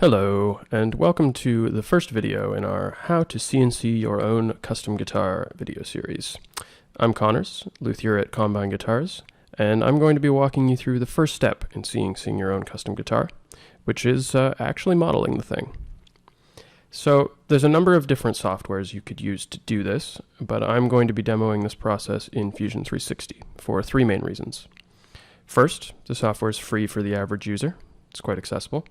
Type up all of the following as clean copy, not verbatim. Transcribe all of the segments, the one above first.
Hello, and welcome to the first video in our How to CNC Your Own Custom Guitar video series. I'm Connors, luthier at Combine Guitars, and I'm going to be walking you through the first step in CNCing your own custom guitar, which is actually modeling the thing. So there's a number of different softwares you could use to do this, but I'm going to be demoing this process in Fusion 360 for three main reasons. First, the software is free for the average user. It's quite accessible.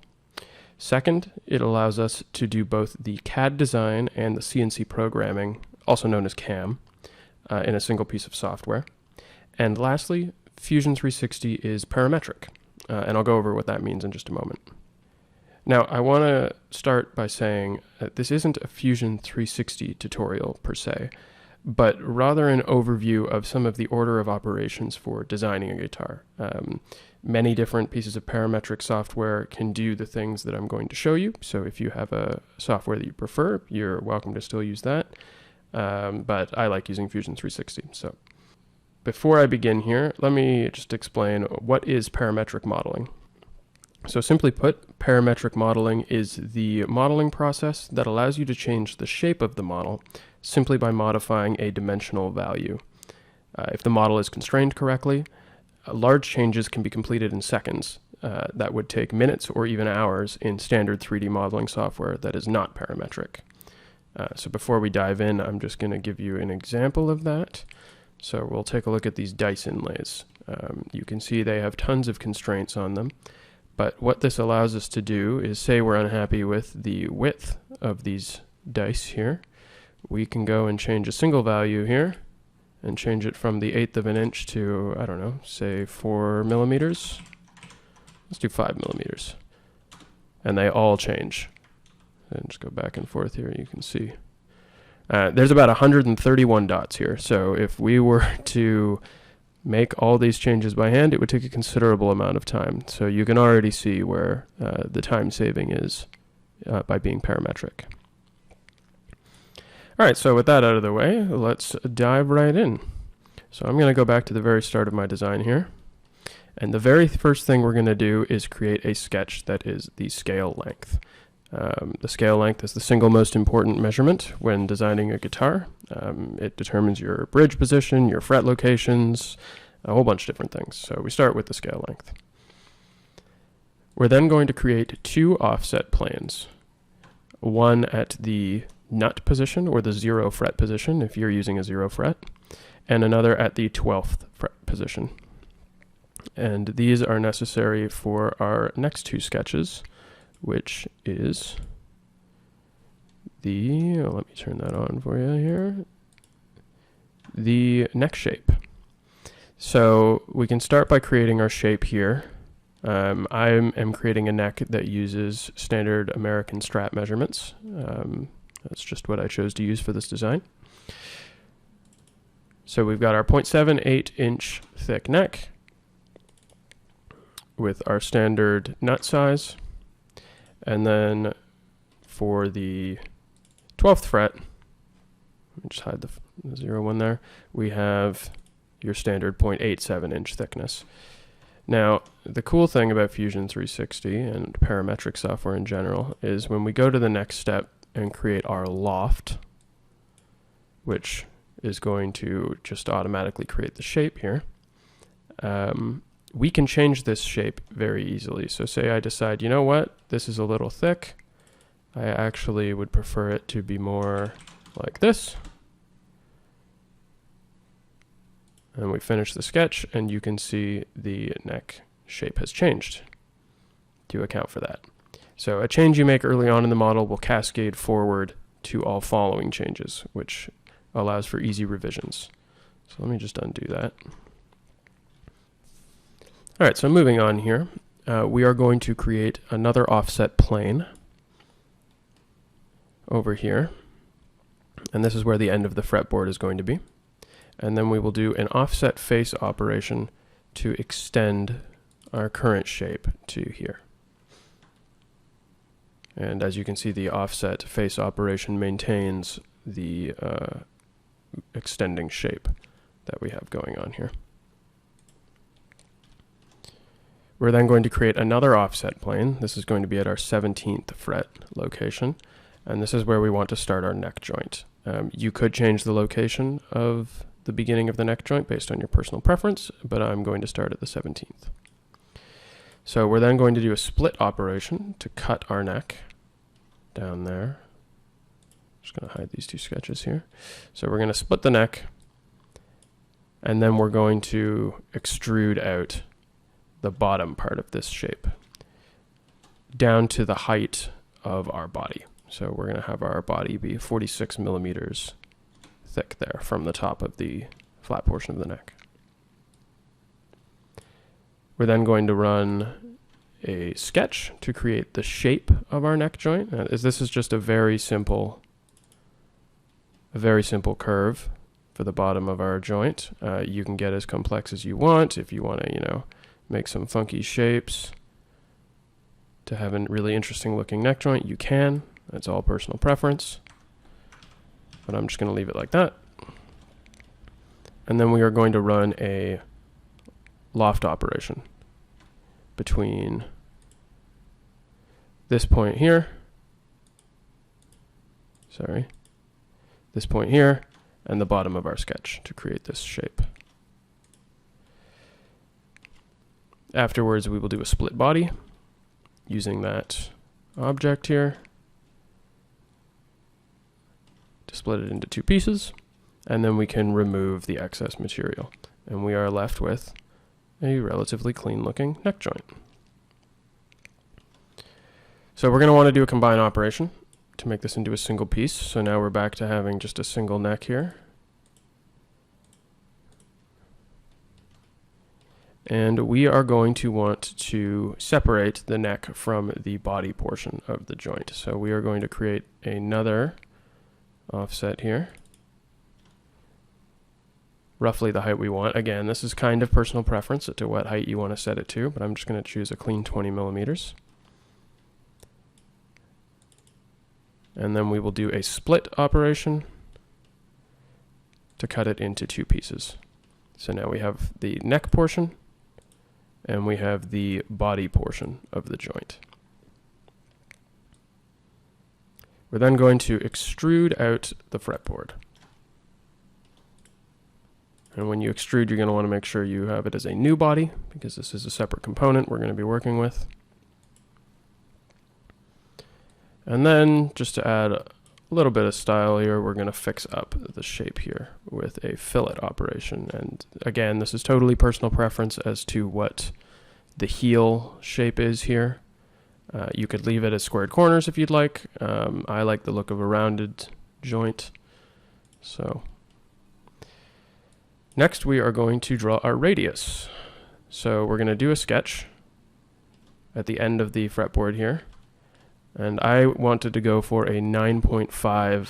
Second, it allows us to do both the CAD design and the CNC programming, also known as CAM, in a single piece of software. And lastly, Fusion 360 is parametric, and I'll go over what that means in just a moment. Now, I want to start by saying that this isn't a Fusion 360 tutorial per se, but rather an overview of some of the order of operations for designing a guitar. Many different pieces of parametric software can do the things that I'm going to show you. So if you have a software that you prefer, you're welcome to still use that. But I like using Fusion 360. So before I begin here, let me just explain what is parametric modeling. So simply put, parametric modeling is the modeling process that allows you to change the shape of the model simply by modifying a dimensional value. If the model is constrained correctly, large changes can be completed in seconds. That would take minutes or even hours in standard 3D modeling software that is not parametric. So before we dive in, I'm just going to give you an example of that. So we'll take a look at these dice inlays. You can see they have tons of constraints on them. But what this allows us to do is, say we're unhappy with the width of these dice here, we can go and change a single value here and change it from the 1/8 of an inch to, I don't know, say 4 millimeters. Let's do 5 millimeters. And they all change. And just go back and forth here, you can see. There's about 131 dots here. So if we were to make all these changes by hand, it would take a considerable amount of time. So you can already see where the time saving is by being parametric. All right, so with that out of the way, let's dive right in. So I'm going to go back to the very start of my design here. And the very first thing we're going to do is create a sketch that is the scale length. The scale length is the single most important measurement when designing a guitar. It determines your bridge position, your fret locations, a whole bunch of different things. So we start with the scale length. We're then going to create two offset planes. One at the nut position, or the 0 fret position if you're using a 0 fret, and another at the 12th fret position. And these are necessary for our next two sketches, which is the, let me turn that on for you here, the neck shape. So we can start by creating our shape here. I am creating a neck that uses standard American Strat measurements. That's just what I chose to use for this design. So we've got our 0.78 inch thick neck with our standard nut size. And then for the 12th fret, let me just hide the 0 one there, we have your standard 0.87 inch thickness. Now, the cool thing about Fusion 360 and parametric software in general is when we go to the next step and create our loft, which is going to just automatically create the shape here, we can change this shape very easily. So say I decide, you know what, this is a little thick. I actually would prefer it to be more like this. And we finish the sketch, and you can see the neck shape has changed to account for that. So a change you make early on in the model will cascade forward to all following changes, which allows for easy revisions. So let me just undo that. All right, so moving on here, we are going to create another offset plane over here. And this is where the end of the fretboard is going to be. And then we will do an offset face operation to extend our current shape to here. And as you can see, the offset face operation maintains the extending shape that we have going on here. We're then going to create another offset plane. This is going to be at our 17th fret location, and this is where we want to start our neck joint. You could change the location of the beginning of the neck joint based on your personal preference, but I'm going to start at the 17th. So we're then going to do a split operation to cut our neck down there. Just going to hide these two sketches here. So we're going to split the neck, and then we're going to extrude out the bottom part of this shape down to the height of our body. So we're going to have our body be 46 millimeters thick there from the top of the flat portion of the neck. We're then going to run a sketch to create the shape of our neck joint. This is just a very simple curve for the bottom of our joint. You can get as complex as you want. If you want to, make some funky shapes to have a really interesting looking neck joint, you can. That's all personal preference. But I'm just going to leave it like that. And then we are going to run a loft operation between this point here, this point here, and the bottom of our sketch to create this shape. Afterwards, we will do a split body using that object here to split it into two pieces, and then we can remove the excess material, and we are left with a relatively clean looking neck joint. So we're going to want to do a combine operation to make this into a single piece. So now we're back to having just a single neck here. And we are going to want to separate the neck from the body portion of the joint. So we are going to create another offset here, roughly the height we want. Again, this is kind of personal preference to what height you want to set it to, but I'm just going to choose a clean 20 millimeters. And then we will do a split operation to cut it into two pieces. So now we have the neck portion and we have the body portion of the joint. We're then going to extrude out the fretboard. And when you extrude, you're going to want to make sure you have it as a new body, because this is a separate component we're going to be working with. And then, just to add a little bit of style here, we're going to fix up the shape here with a fillet operation. And again, this is totally personal preference as to what the heel shape is here. You could leave it as squared corners if you'd like. I like the look of a rounded joint. So next we are going to draw our radius. So we're going to do a sketch at the end of the fretboard here. And I wanted to go for a 9.5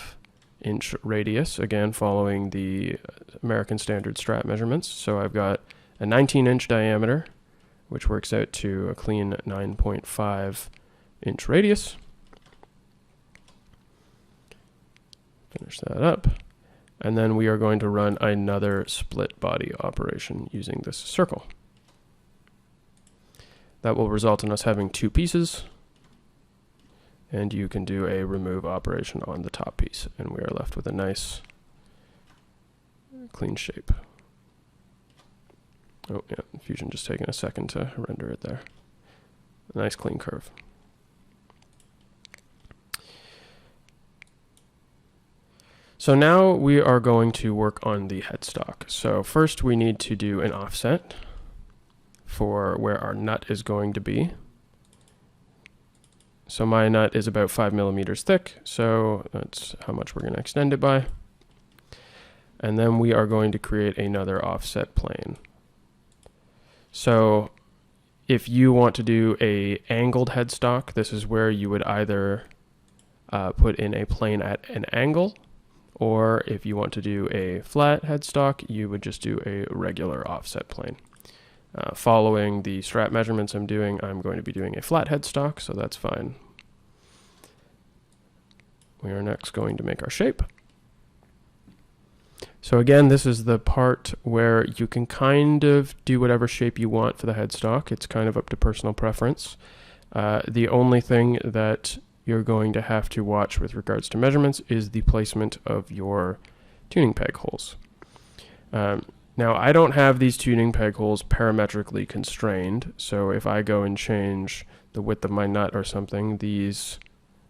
inch radius, again following the American Standard Strat measurements. So I've got a 19-inch diameter, which works out to a clean 9.5 inch radius. Finish that up. And then we are going to run another split body operation using this circle. That will result in us having two pieces. And you can do a remove operation on the top piece, and we are left with a nice clean shape. Oh yeah, Fusion just taking a second to render it there. A nice clean curve. So now we are going to work on the headstock. So first we need to do an offset for where our nut is going to be. So my nut is about 5 millimeters thick, so that's how much we're going to extend it by. And then we are going to create another offset plane. So if you want to do a angled headstock, this is where you would either put in a plane at an angle, or if you want to do a flat headstock, you would just do a regular offset plane. Following the strat measurements I'm doing, I'm going to be doing a flat headstock, so that's fine. We are next going to make our shape. So again, this is the part where you can kind of do whatever shape you want for the headstock. It's kind of up to personal preference. The only thing that you're going to have to watch with regards to measurements is the placement of your tuning peg holes. Now, I don't have these tuning peg holes parametrically constrained, so if I go and change the width of my nut or something, these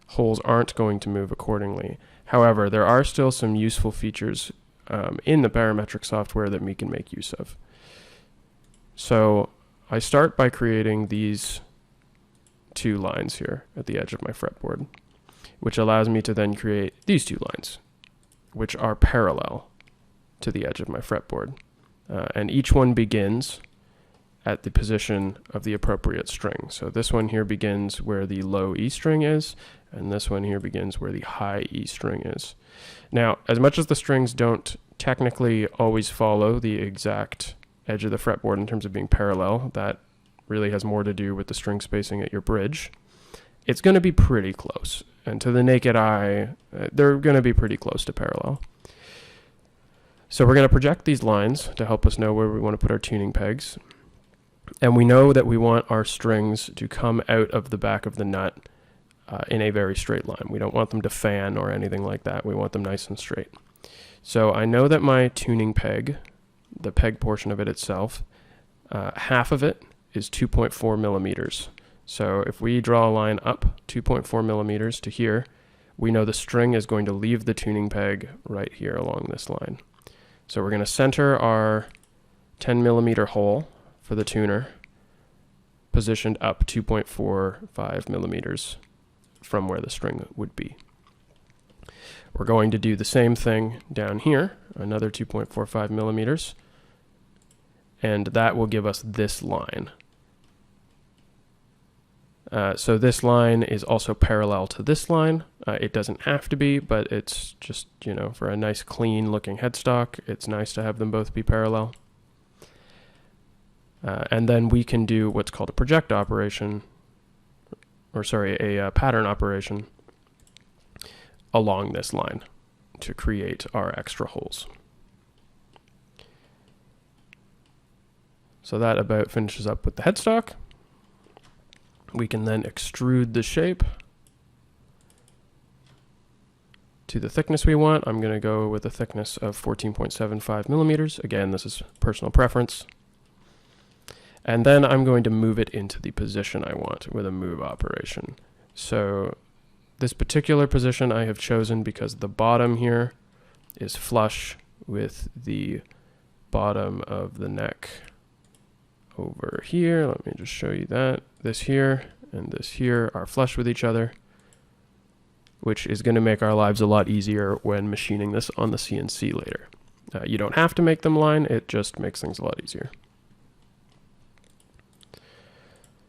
holes aren't going to move accordingly. However, there are still some useful features in the parametric software that we can make use of. So I start by creating these two lines here at the edge of my fretboard, which allows me to then create these two lines, which are parallel to the edge of my fretboard. And each one begins at the position of the appropriate string. So this one here begins where the low E string is, and this one here begins where the high E string is. Now, as much as the strings don't technically always follow the exact edge of the fretboard in terms of being parallel, that really has more to do with the string spacing at your bridge, it's going to be pretty close. And to the naked eye, they're going to be pretty close to parallel. So we're going to project these lines to help us know where we want to put our tuning pegs. And we know that we want our strings to come out of the back of the nut in a very straight line. We don't want them to fan or anything like that. We want them nice and straight. So I know that my tuning peg, the peg portion of it itself, half of it is 2.4 millimeters. So if we draw a line up 2.4 millimeters to here, we know the string is going to leave the tuning peg right here along this line. So we're going to center our 10 millimeter hole for the tuner, positioned up 2.45 millimeters from where the string would be. We're going to do the same thing down here, another 2.45 millimeters, and that will give us this line. So this line is also parallel to this line. It doesn't have to be, but it's just, you know, for a nice clean looking headstock, it's nice to have them both be parallel. And then we can do what's called a project operation, or sorry, a pattern operation along this line to create our extra holes. So that about finishes up with the headstock. We can then extrude the shape to the thickness we want. I'm going to go with a thickness of 14.75 millimeters. Again, this is personal preference. And then I'm going to move it into the position I want with a move operation. So this particular position I have chosen because the bottom here is flush with the bottom of the neck over here. Let me just show you that. This here and this here are flush with each other, which is going to make our lives a lot easier when machining this on the CNC later. You don't have to make them line, it just makes things a lot easier.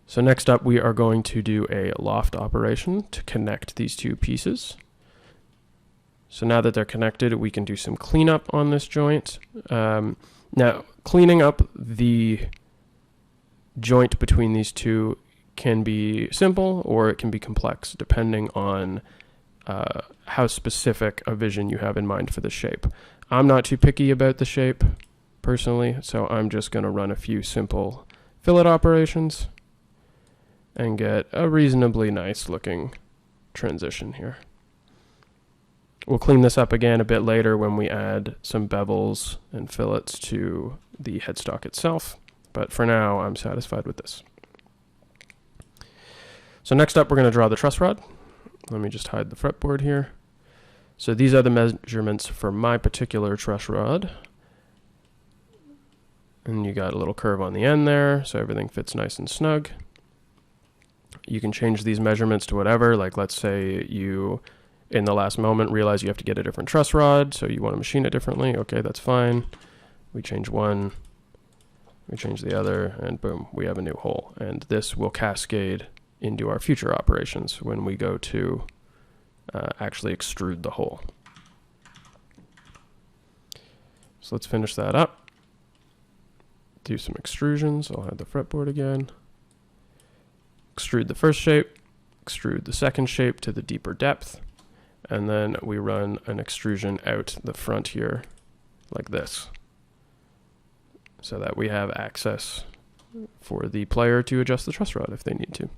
So next up, we are going to do a loft operation to connect these two pieces. So now that they're connected, we can do some cleanup on this joint. Now, cleaning up the joint between these two can be simple or it can be complex, depending on how specific a vision you have in mind for the shape. I'm not too picky about the shape, personally, so I'm just going to run a few simple fillet operations and get a reasonably nice looking transition here. We'll clean this up again a bit later when we add some bevels and fillets to the headstock itself, but for now I'm satisfied with this. So next up we're going to draw the truss rod. Let me just hide the fretboard here. So these are the measurements for my particular truss rod. And you got a little curve on the end there, so everything fits nice and snug. You can change these measurements to whatever, like let's say you, in the last moment, realize you have to get a different truss rod, so you want to machine it differently. Okay, that's fine. We change one, we change the other, and boom, we have a new hole. And this will cascade into our future operations when we go to actually extrude the hole. So let's finish that up. Do some extrusions. I'll hide the fretboard again. Extrude the first shape, extrude the second shape to the deeper depth, and then we run an extrusion out the front here like this, so that we have access for the player to adjust the truss rod if they need to.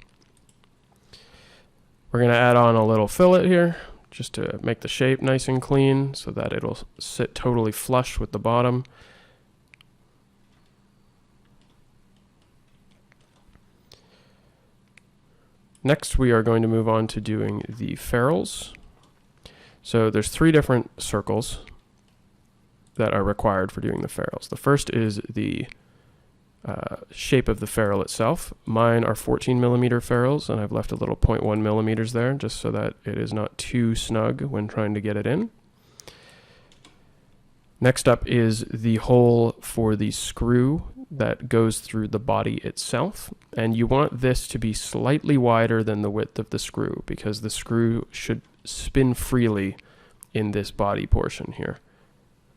We're going to add on a little fillet here, just to make the shape nice and clean so that it'll sit totally flush with the bottom. Next, we are going to move on to doing the ferrules. So there's 3 different circles that are required for doing the ferrules. The first is the shape of the ferrule itself. Mine are 14 millimeter ferrules, and I've left a little 0.1 millimeters there just so that it is not too snug when trying to get it in. Next up is the hole for the screw that goes through the body itself, and you want this to be slightly wider than the width of the screw because the screw should spin freely in this body portion here.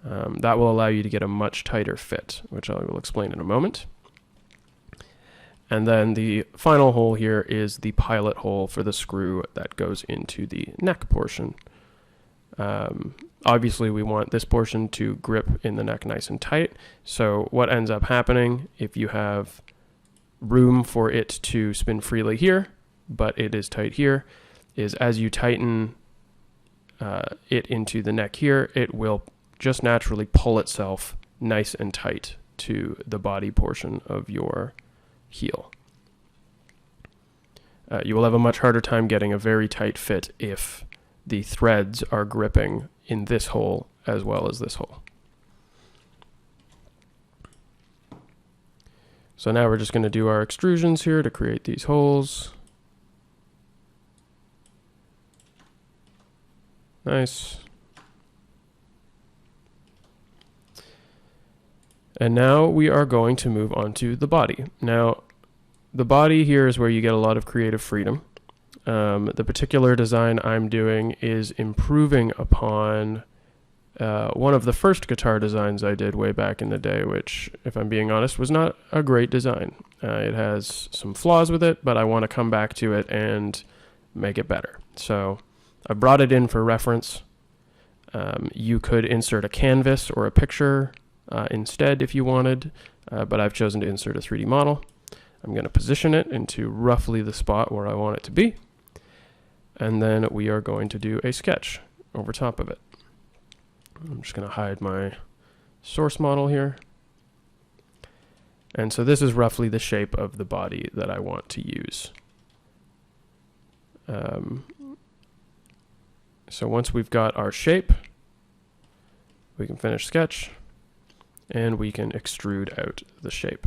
That will allow you to get a much tighter fit, which I will explain in a moment. And then the final hole here is the pilot hole for the screw that goes into the neck portion. Obviously, we want this portion to grip in the neck nice and tight. So what ends up happening if you have room for it to spin freely here, but it is tight here, is as you tighten it into the neck here, it will just naturally pull itself nice and tight to the body portion of your heel. You will have a much harder time getting a very tight fit if the threads are gripping in this hole as well as this hole. So now we're just going to do our extrusions here to create these holes. Nice. And now we are going to move on to the body. Now, the body here is where you get a lot of creative freedom. The particular design I'm doing is improving upon one of the first guitar designs I did way back in the day, which, if I'm being honest, was not a great design. It has some flaws with it, but I want to come back to it and make it better. So I brought it in for reference. You could insert a canvas or a picture instead if you wanted, but I've chosen to insert a 3D model. I'm going to position it into roughly the spot where I want it to be, and then we are going to do a sketch over top of it. I'm just going to hide my source model here. And so this is roughly the shape of the body that I want to use. So once we've got our shape, we can finish sketch, and we can extrude out the shape.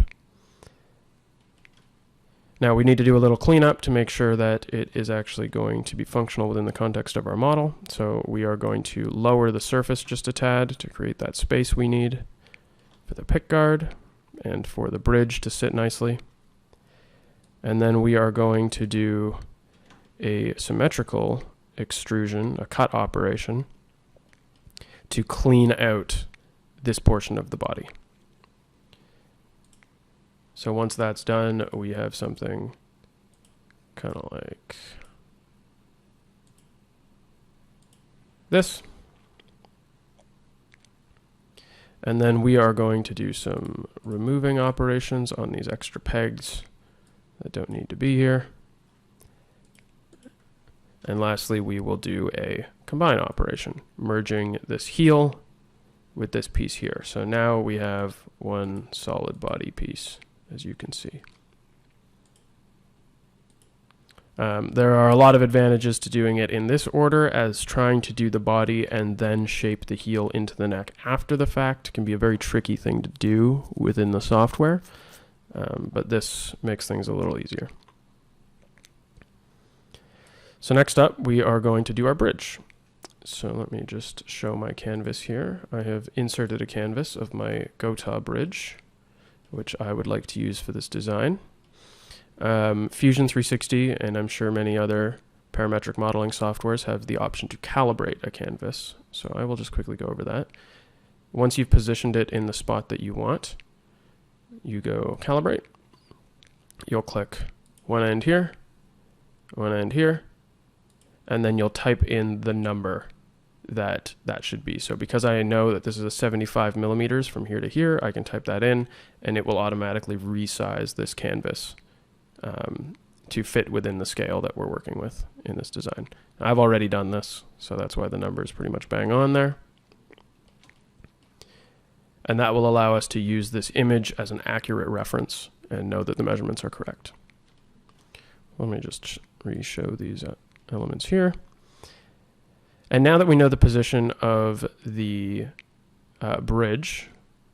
Now we need to do a little cleanup to make sure that it is actually going to be functional within the context of our model. So we are going to lower the surface just a tad to create that space we need for the pick guard and for the bridge to sit nicely. And then we are going to do a symmetrical extrusion, a cut operation, to clean out this portion of the body. So once that's done, we have something kind of like this. And then we are going to do some removing operations on these extra pegs that don't need to be here. And lastly, we will do a combine operation, merging this heel with this piece here. So now we have one solid body piece, as you can see. There are a lot of advantages to doing it in this order, as trying to do the body and then shape the heel into the neck after the fact can be a very tricky thing to do within the software, but this makes things a little easier. So next up, we are going to do our bridge. So let me just show my canvas here. I have inserted a canvas of my Gotha bridge, which I would like to use for this design. Fusion 360, and I'm sure many other parametric modeling softwares, have the option to calibrate a canvas. So I will just quickly go over that. Once you've positioned it in the spot that you want, you go calibrate. You'll click one end here, one end here, and then you'll type in the number that should be. So because I know that this is a 75 millimeters from here to here, I can type that in and it will automatically resize this canvas to fit within the scale that we're working with in this design. I've already done this, so that's why the number is pretty much bang on there. And that will allow us to use this image as an accurate reference and know that the measurements are correct. Let me just re-show these elements here. And now that we know the position of the bridge,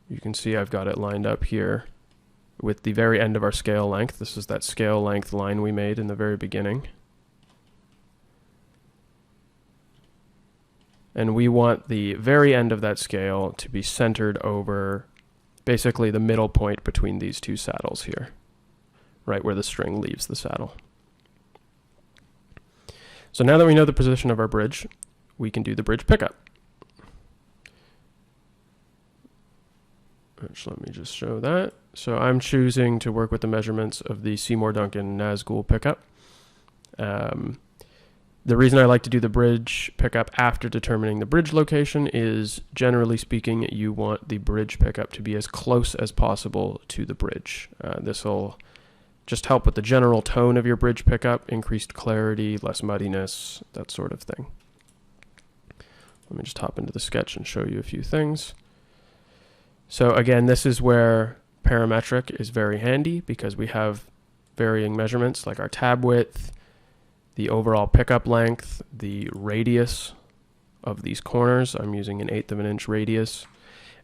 you can see I've got it lined up here with the very end of our scale length. This is that scale length line we made in the very beginning. And we want the very end of that scale to be centered over basically the middle point between these two saddles here, right where the string leaves the saddle. So now that we know the position of our bridge, we can do the bridge pickup. Let me just show that. So I'm choosing to work with the measurements of the Seymour Duncan Nazgul pickup. The reason I like to do the bridge pickup after determining the bridge location is, generally speaking, you want the bridge pickup to be as close as possible to the bridge. This will just help with the general tone of your bridge pickup, increased clarity, less muddiness, that sort of thing. Let me just hop into the sketch and show you a few things. So again, this is where parametric is very handy because we have varying measurements like our tab width, the overall pickup length, the radius of these corners. I'm using an 1/8 of an inch radius.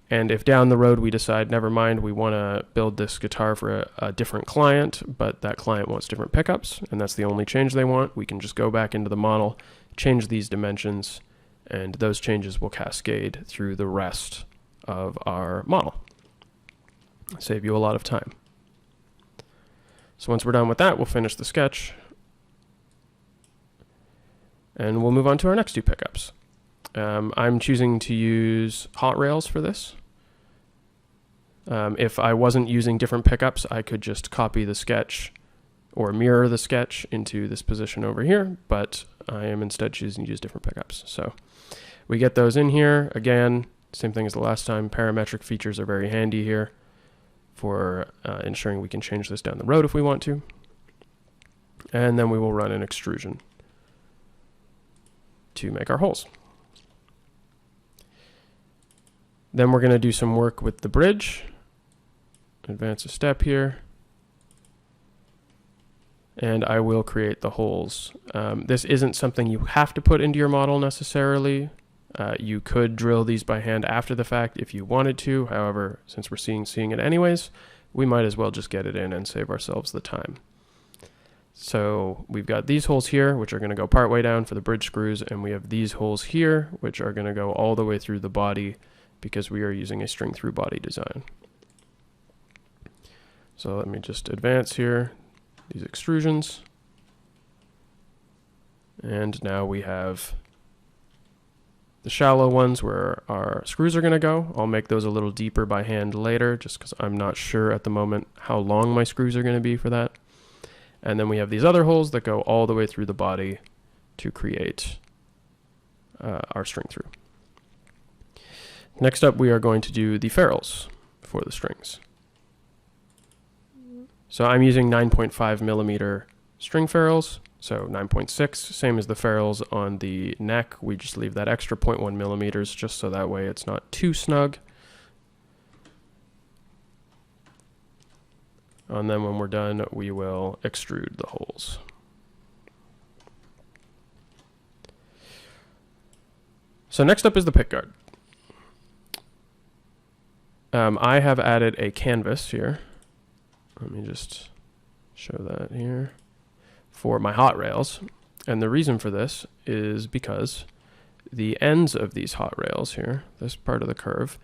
And if down the road we decide, never mind, we want to build this guitar for a different client, but that client wants different pickups, and that's the only change they want, we can just go back into the model, change these dimensions, and those changes will cascade through the rest of our model. Save you a lot of time. So once we're done with that, we'll finish the sketch, and we'll move on to our next two pickups. I'm choosing to use hot rails for this. If I wasn't using different pickups, I could just copy the sketch or mirror the sketch into this position over here, but I am instead choosing to use different pickups. So we get those in here. Again, same thing as the last time. Parametric features are very handy here for ensuring we can change this down the road if we want to. And then we will run an extrusion to make our holes. Then we're going to do some work with the bridge. Advance a step here. And I will create the holes. This isn't something you have to put into your model necessarily. You could drill these by hand after the fact if you wanted to. However, since we're seeing it anyways, we might as well just get it in and save ourselves the time. So we've got these holes here, which are going to go part way down for the bridge screws, and we have these holes here, which are going to go all the way through the body because we are using a string through body design. So let me just advance here, these extrusions. And now we have the shallow ones where our screws are going to go. I'll make those a little deeper by hand later, just because I'm not sure at the moment how long my screws are going to be for that. And then we have these other holes that go all the way through the body to create our string through. Next up, we are going to do the ferrules for the strings. So I'm using 9.5 millimeter string ferrules, so 9.6, same as the ferrules on the neck. We just leave that extra 0.1 millimeters just so that way it's not too snug. And then when we're done, we will extrude the holes. So next up is the pickguard. I have added a canvas here. Let me just show that here for my hot rails. And the reason for this is because the ends of these hot rails here, this part of the curve,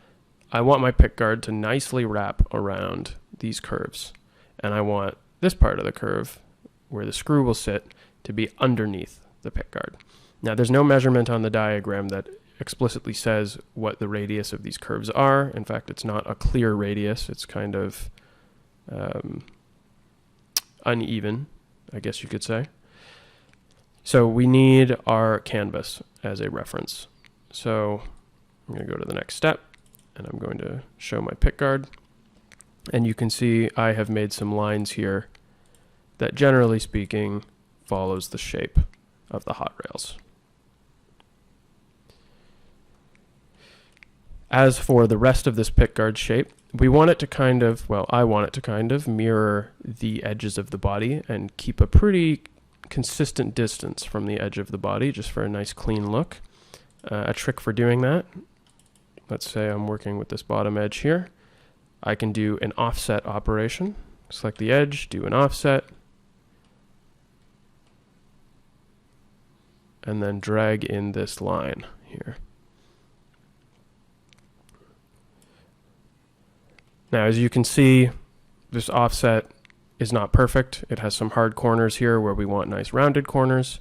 I want my pickguard to nicely wrap around these curves. And I want this part of the curve, where the screw will sit, to be underneath the pickguard. Now, there's no measurement on the diagram that explicitly says what the radius of these curves are. In fact, it's not a clear radius. It's kind of uneven, I guess you could say. So we need our canvas as a reference. So I'm going to go to the next step, and I'm going to show my pickguard. And you can see I have made some lines here that, generally speaking, follows the shape of the hot rails. As for the rest of this pickguard shape, we want it to kind of, well, I want it to kind of mirror the edges of the body and keep a pretty consistent distance from the edge of the body, just for a nice clean look. A trick for doing that, let's say I'm working with this bottom edge here, I can do an offset operation. Select the edge, do an offset, and then drag in this line here. Now, as you can see, this offset is not perfect. It has some hard corners here where we want nice rounded corners,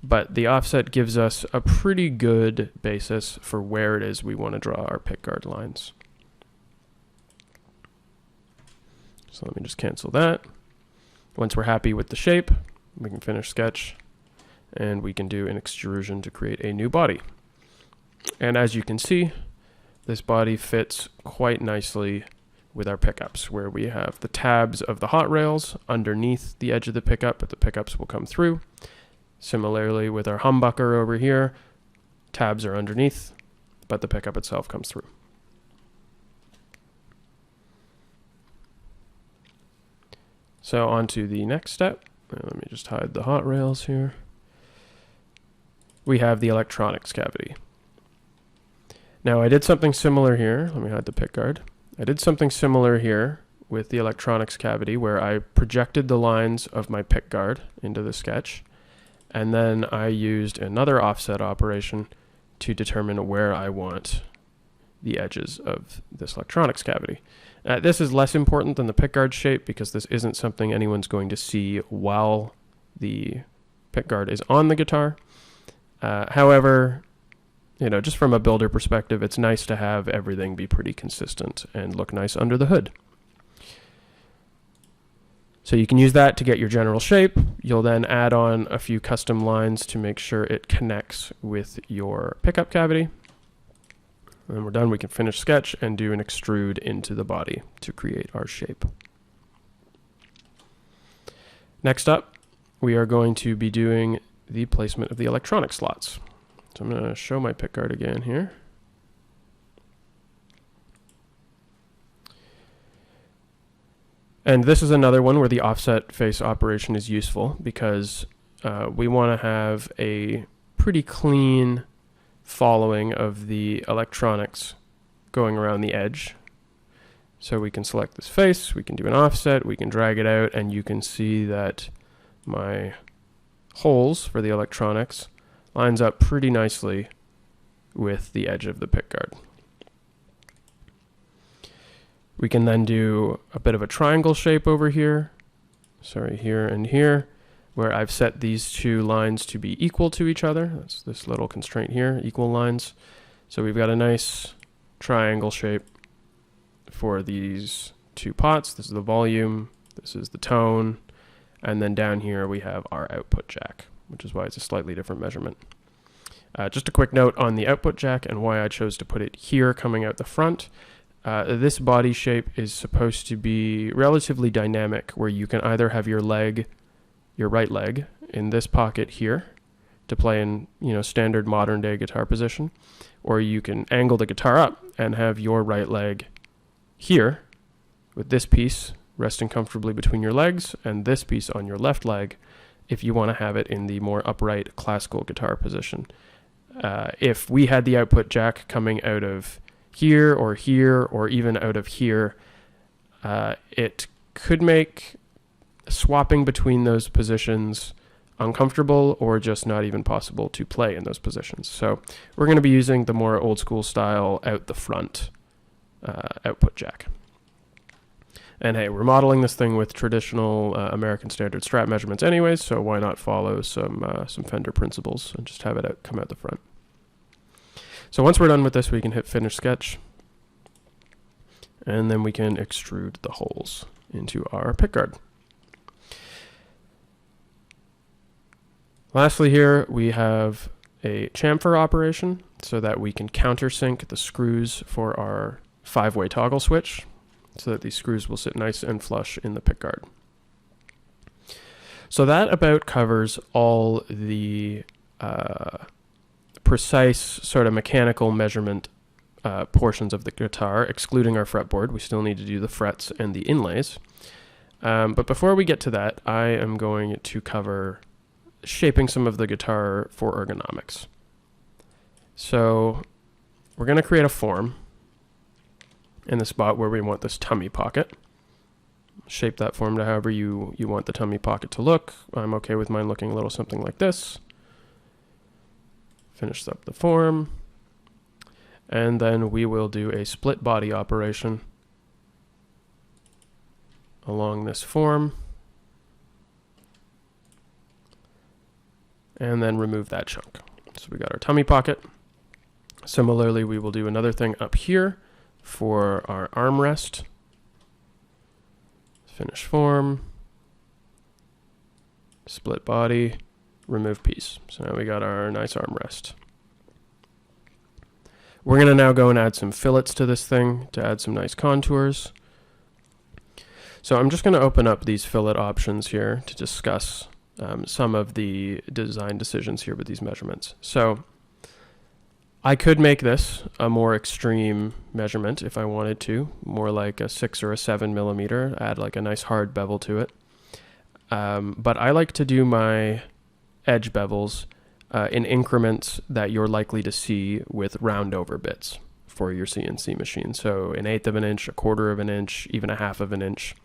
but the offset gives us a pretty good basis for where it is we want to draw our pickguard lines. So let me just cancel that. Once we're happy with the shape, we can finish sketch, and we can do an extrusion to create a new body. And as you can see, this body fits quite nicely with our pickups, where we have the tabs of the hot rails underneath the edge of the pickup, but the pickups will come through. Similarly with our humbucker over here, tabs are underneath, but the pickup itself comes through. So on to the next step. Let me just hide the hot rails here. We have the electronics cavity. Now I did something similar here. Let me hide the pickguard. I did something similar here with the electronics cavity, where I projected the lines of my pickguard into the sketch, and then I used another offset operation to determine where I want the edges of this electronics cavity. This is less important than the pickguard shape, because this isn't something anyone's going to see while the pickguard is on the guitar. However, just from a builder perspective, it's nice to have everything be pretty consistent and look nice under the hood. So you can use that to get your general shape. You'll then add on a few custom lines to make sure it connects with your pickup cavity. And when we're done, we can finish sketch and do an extrude into the body to create our shape. Next up, we are going to be doing the placement of the electronic slots. So I'm going to show my pickguard again here. And this is another one where the offset face operation is useful, because we want to have a pretty clean following of the electronics going around the edge. So we can select this face, we can do an offset, we can drag it out, and you can see that my holes for the electronics lines up pretty nicely with the edge of the pickguard. We can then do a bit of a triangle shape over here, here and here, where I've set these two lines to be equal to each other. That's this little constraint here, equal lines. So we've got a nice triangle shape for these two pots. This is the volume, this is the tone, and then down here we have our output jack, which is why it's a slightly different measurement. Just a quick note on the output jack and why I chose to put it here coming out the front. This body shape is supposed to be relatively dynamic, where you can either have your right leg in this pocket here to play in standard modern day guitar position, or you can angle the guitar up and have your right leg here with this piece resting comfortably between your legs and this piece on your left leg if you want to have it in the more upright classical guitar position. If we had the output jack coming out of here or even out of here, it could make swapping between those positions uncomfortable or just not even possible to play in those positions. So we're going to be using the more old school style out the front output jack. And hey, we're modeling this thing with traditional American Standard Strat measurements anyways, so why not follow some Fender principles and just have it come out the front. So once we're done with this, we can hit finish sketch, and then we can extrude the holes into our pickguard. Lastly here, we have a chamfer operation. so that we can countersink the screws for our 5-way toggle switch, so that these screws will sit nice and flush in the pickguard. So that about covers all the precise sort of mechanical measurement portions of the guitar, excluding our fretboard. We still need to do the frets and the inlays. But before we get to that, I am going to cover shaping some of the guitar for ergonomics. So we're going to create a form in the spot where we want this tummy pocket. Shape that form to however you want the tummy pocket to look. I'm okay with mine looking a little something like this. Finish up the form. And then we will do a split body operation along this form. And then remove that chunk. So we got our tummy pocket. Similarly, we will do another thing up here for our armrest. Finish form, split body, remove piece. So now we got our nice armrest. We're going to now go and add some fillets to this thing to add some nice contours. So I'm just going to open up these fillet options here to discuss some of the design decisions here with these measurements. So I could make this a more extreme measurement if I wanted to, more like a 6 or a 7 millimeter, add like a nice hard bevel to it. But I like to do my edge bevels in increments that you're likely to see with round over bits for your CNC machine. So an 1/8 of an inch, a 1/4 of an inch, even a 1/2 of an inch.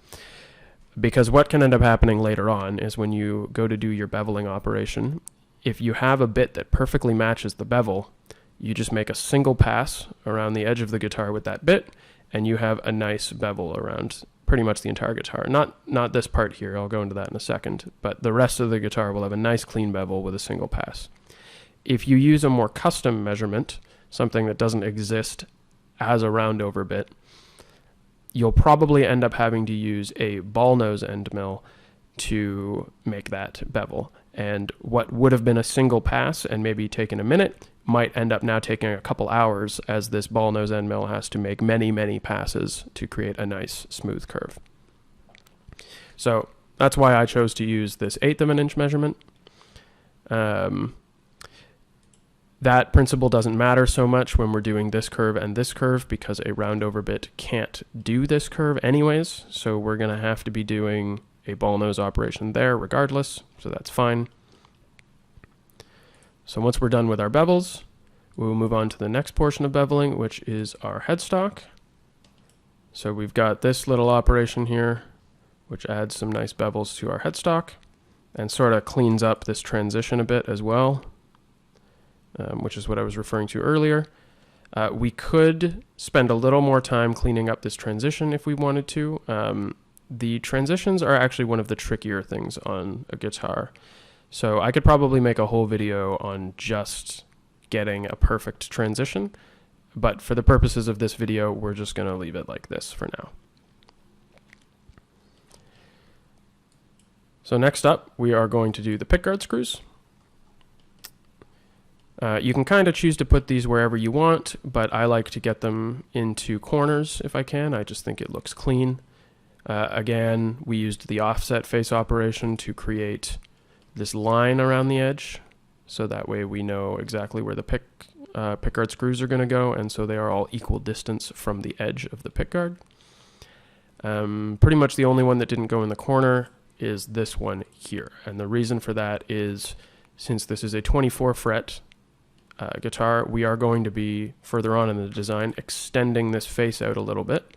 Because what can end up happening later on is when you go to do your beveling operation, if you have a bit that perfectly matches the bevel, you just make a single pass around the edge of the guitar with that bit, and you have a nice bevel around pretty much the entire guitar. Not this part here, I'll go into that in a second, but the rest of the guitar will have a nice clean bevel with a single pass. If you use a more custom measurement, something that doesn't exist as a round over bit, you'll probably end up having to use a ball nose end mill to make that bevel. And what would have been a single pass and maybe taken a minute might end up now taking a couple hours, as this ball nose end mill has to make many, many passes to create a nice smooth curve. So that's why I chose to use this 1/8 of an inch measurement. That principle doesn't matter so much when we're doing this curve and this curve, because a round over bit can't do this curve anyways. So we're going to have to be doing a ball nose operation there regardless. So that's fine. So once we're done with our bevels, we'll move on to the next portion of beveling, which is our headstock. So we've got this little operation here, which adds some nice bevels to our headstock and sort of cleans up this transition a bit as well. Which is what I was referring to earlier. We could spend a little more time cleaning up this transition if we wanted to. The transitions are actually one of the trickier things on a guitar. So I could probably make a whole video on just getting a perfect transition, but for the purposes of this video, we're just going to leave it like this for now. So next up, we are going to do the pickguard screws. You can kind of choose to put these wherever you want, but I like to get them into corners if I can. I just think it looks clean. Again, we used the offset face operation to create this line around the edge, so that way we know exactly where the pickguard screws are going to go, and so they are all equal distance from the edge of the pickguard. Pretty much the only one that didn't go in the corner is this one here, and the reason for that is since this is a 24 fret guitar, we are going to be further on in the design extending this face out a little bit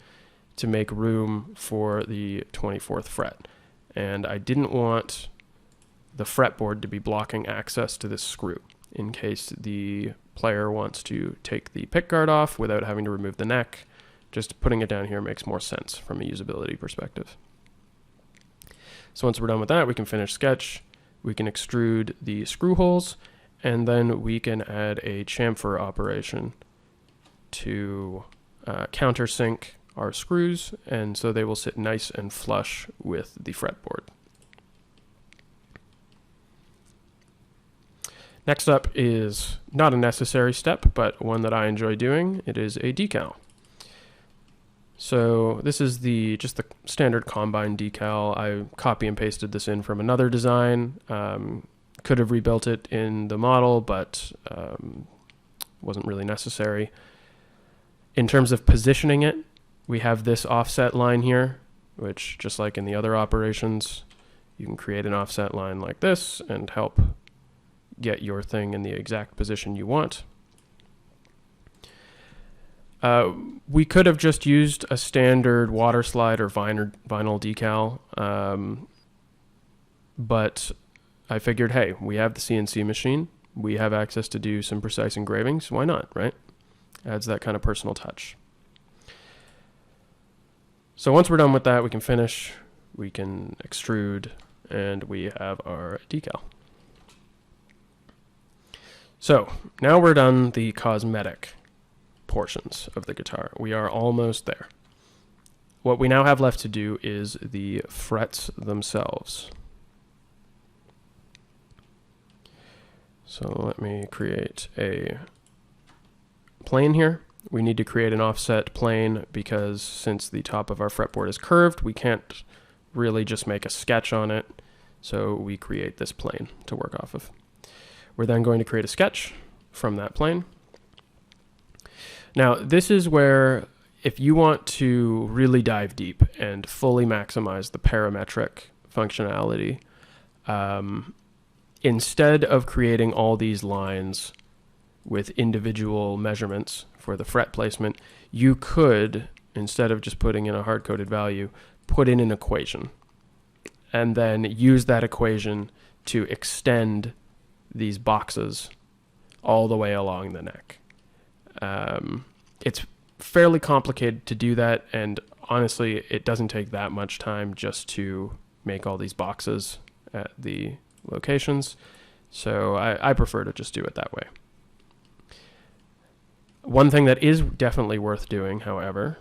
to make room for the 24th fret. And I didn't want the fretboard to be blocking access to this screw in case the player wants to take the pickguard off without having to remove the neck. Just putting it down here makes more sense from a usability perspective. So once we're done with that, we can finish sketch, we can extrude the screw holes, and then we can add a chamfer operation to countersink our screws, and so they will sit nice and flush with the fretboard. Next up is not a necessary step, but one that I enjoy doing. It is a decal. So this is just the standard Combine decal. I copy and pasted this in from another design. Could have rebuilt it in the model, but wasn't really necessary. In terms of positioning it, we have this offset line here, which, just like in the other operations, you can create an offset line like this and help get your thing in the exact position you want. We could have just used a standard water slide or vinyl decal, but I figured, hey, we have the CNC machine. We have access to do some precise engravings. Why not, right? Adds that kind of personal touch. So once we're done with that, we can finish, we can extrude, and we have our decal. So now we're done the cosmetic portions of the guitar. We are almost there. What we now have left to do is the frets themselves. So let me create a plane here. We need to create an offset plane because since the top of our fretboard is curved, we can't really just make a sketch on it. So we create this plane to work off of. We're then going to create a sketch from that plane. Now, this is where, if you want to really dive deep and fully maximize the parametric functionality, instead of creating all these lines with individual measurements for the fret placement, you could, instead of just putting in a hard-coded value, put in an equation and then use that equation to extend these boxes all the way along the neck. It's fairly complicated to do that, and honestly, it doesn't take that much time just to make all these boxes at the locations, so I prefer to just do it that way. One thing that is definitely worth doing, however,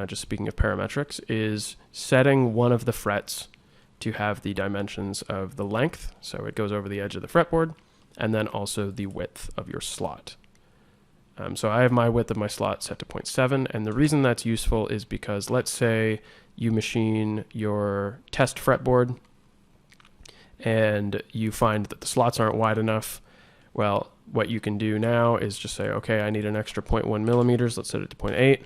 just speaking of parametrics, is setting one of the frets to have the dimensions of the length, so it goes over the edge of the fretboard, and then also the width of your slot. So I have my width of my slot set to 0.7, and the reason that's useful is because let's say you machine your test fretboard and you find that the slots aren't wide enough. Well, what you can do now is just say, okay, I need an extra 0.1 millimeters, let's set it to 0.8,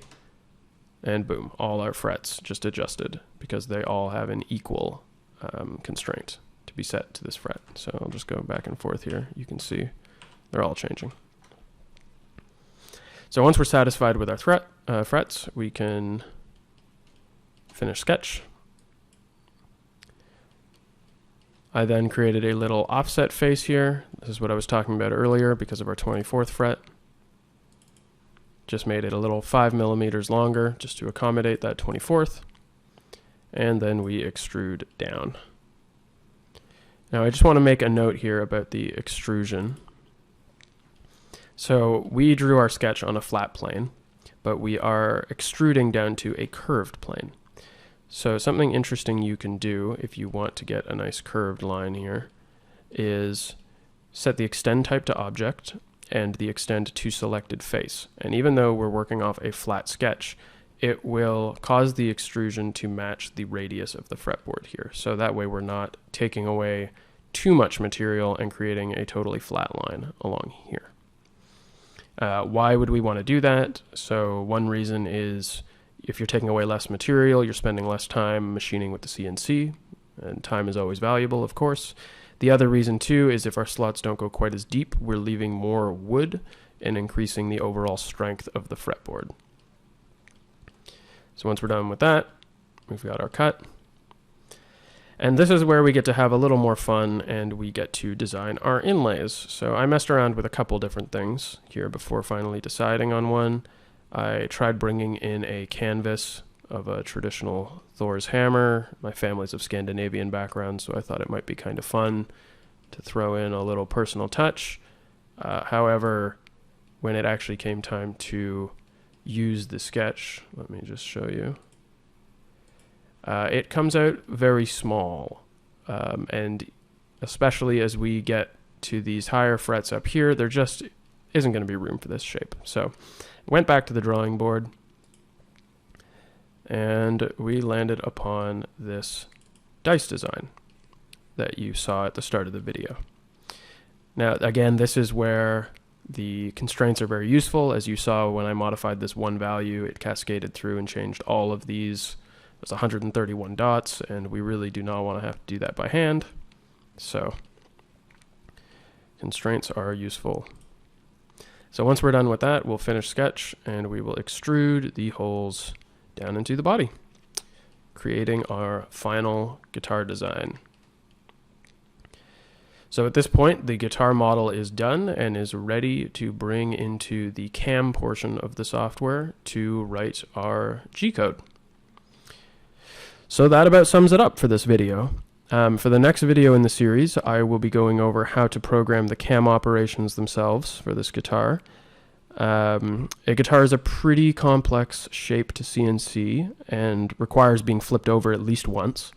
and boom, all our frets just adjusted because they all have an equal constraint to be set to this fret. So I'll just go back and forth here. You can see they're all changing. So once we're satisfied with our frets, we can finish sketch. I then created a little offset face here. This is what I was talking about earlier because of our 24th fret. Just made it a little 5 millimeters longer just to accommodate that 24th. And then we extrude down. Now I just want to make a note here about the extrusion. So we drew our sketch on a flat plane, but we are extruding down to a curved plane. So something interesting you can do if you want to get a nice curved line here is set the extend type to object and the extend to selected face. And even though we're working off a flat sketch, it will cause the extrusion to match the radius of the fretboard here. So that way we're not taking away too much material and creating a totally flat line along here. Why would we want to do that? So one reason is if you're taking away less material, you're spending less time machining with the CNC, and time is always valuable, of course. The other reason too is if our slots don't go quite as deep, we're leaving more wood and increasing the overall strength of the fretboard. So once we're done with that, we've got our cut. And this is where we get to have a little more fun and we get to design our inlays. So I messed around with a couple different things here before finally deciding on one. I tried bringing in a canvas of a traditional Thor's hammer. My family's of Scandinavian background, so I thought it might be kind of fun to throw in a little personal touch. However, when it actually came time to use the sketch, let me just show you. It comes out very small, and especially as we get to these higher frets up here, there just isn't going to be room for this shape. So went back to the drawing board, and we landed upon this dice design that you saw at the start of the video. Now, again, this is where the constraints are very useful. As you saw when I modified this one value, it cascaded through and changed all of these. There's 131 dots, and we really do not want to have to do that by hand. So constraints are useful. So once we're done with that, we'll finish sketch, and we will extrude the holes down into the body, creating our final guitar design. So at this point, the guitar model is done and is ready to bring into the CAM portion of the software to write our G-code. So that about sums it up for this video. For the next video in the series, I will be going over how to program the CAM operations themselves for this guitar. A guitar is a pretty complex shape to CNC and requires being flipped over at least once.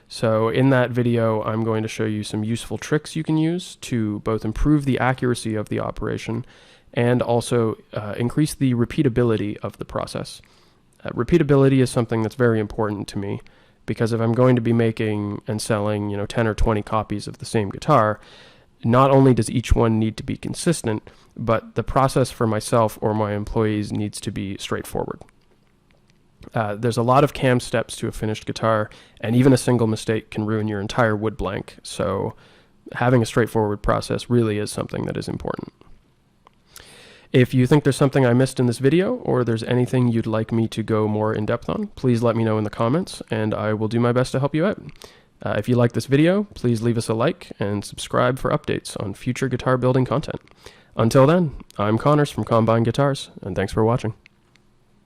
So in that video, I'm going to show you some useful tricks you can use to both improve the accuracy of the operation and also increase the repeatability of the process. Repeatability is something that's very important to me, because if I'm going to be making and selling, 10 or 20 copies of the same guitar, not only does each one need to be consistent, but the process for myself or my employees needs to be straightforward. There's a lot of CAM steps to a finished guitar, and even a single mistake can ruin your entire wood blank. So having a straightforward process really is something that is important. If you think there's something I missed in this video, or there's anything you'd like me to go more in depth on, please let me know in the comments, and I will do my best to help you out. If you like this video, please leave us a like and subscribe for updates on future guitar building content. Until then, I'm Connors from Combine Guitars, and thanks for watching.